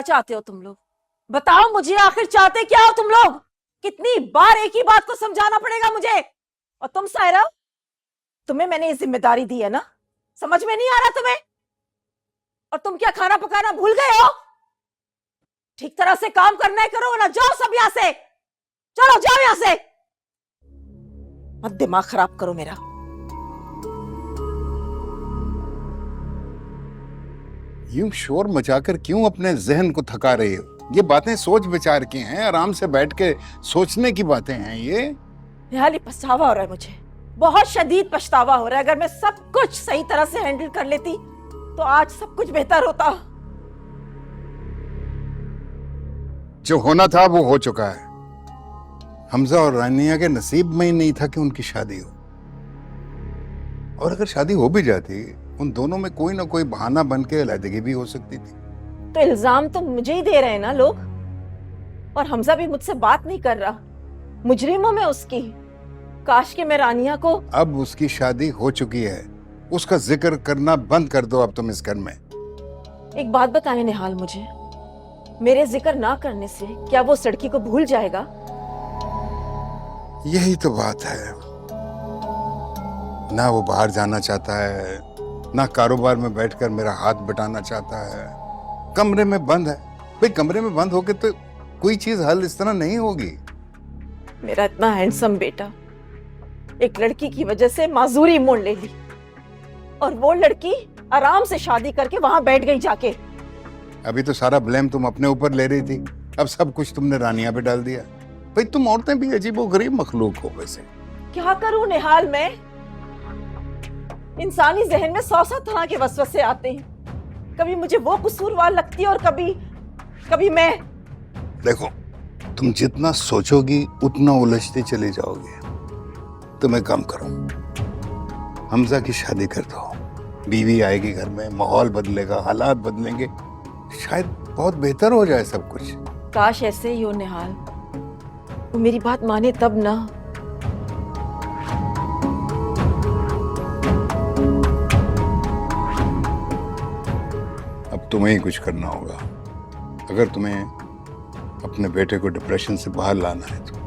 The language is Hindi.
चाहते हो तुम लोग? बताओ मुझे, आखिर चाहते क्या हो तुम लोग? कितनी बार एक ही बात को समझाना पड़ेगा मुझे? और तुम सायरा, तुम्हें मैंने ये जिम्मेदारी दी है ना, समझ में नहीं आ रहा तुम्हें? और तुम क्या खाना पकाना भूल गए हो? ठीक तरह से काम करना है, करो ना। जाओ सब यहां से, चलो जाओ यहां से, मत दिमाग खराब करो मेरा। यूं शोर मचाकर क्यों अपने जहन को थका रही हो? ये बातें सोच विचार की हैं, आराम से बैठ के सोचने की बातें हैं ये। निहाली, पछतावा हो रहा है मुझे, बहुत शदीद पछतावा हो रहा है। अगर मैं सब कुछ सही तरह से हैंडल कर लेती तो आज सब कुछ बेहतर होता। जो होना था वो हो चुका है। हमजा और रानिया के नसीब में ही नहीं था कि उनकी शादी हो, और अगर शादी हो भी जाती उन दोनों में कोई ना कोई बहाना बन के अलहदगी भी हो सकती थी। तो इल्जाम तो मुझे ही दे रहे हैं ना लोग, और हमजा भी मुझसे बात नहीं कर रहा। मुजरिमों में उसकी, काश कि मैं रानिया को। अब उसकी शादी हो चुकी है, उसका जिक्र करना बंद कर दो अब तुम इस घर में। एक बात बताएं निहाल, मुझे मेरे जिक्र ना करने से क्या वो उस लड़की को भूल जाएगा? यही तो बात है, ना वो बाहर जाना चाहता है, ना कारोबार में बैठकर मेरा हाथ बटाना चाहता है, कमरे में बंद है। भाई कमरे में बंद होके तो कोई चीज हल इस तरह नहीं होगी। मेरा इतना हैंडसम बेटा एक लड़की की वजह से माजूरी मोड़ ले ली, और वो लड़की आराम से शादी करके वहां बैठ गई जाके। अभी तो सारा ब्लेम तुम अपने ऊपर ले रही थी, अब सब कुछ तुमने रानिया पे डाल दिया। भाई तुम औरतें भी अजीबोगरीब मखलूक हो वैसे। क्या करूं निहाल मैं? इंसानी जहन में 100 तरह के वसवसे आते हैं। कभी मुझे वो कसूरवार लगती है और कभी मैं। देखो, तुम जितना सोचोगी उतना उलझती चली जाओगी। तुम एक काम करो, हमजा की शादी कर दो। बीवी आएगी घर में, माहौल बदलेगा, हालात बदलेंगे, शायद बहुत बेहतर हो जाए सब कुछ। काश ऐसे ही हो निहाल, वो मेरी बात माने तब ना। अब तुम्हें ही कुछ करना होगा अगर तुम्हें अपने बेटे को डिप्रेशन से बाहर लाना है तो।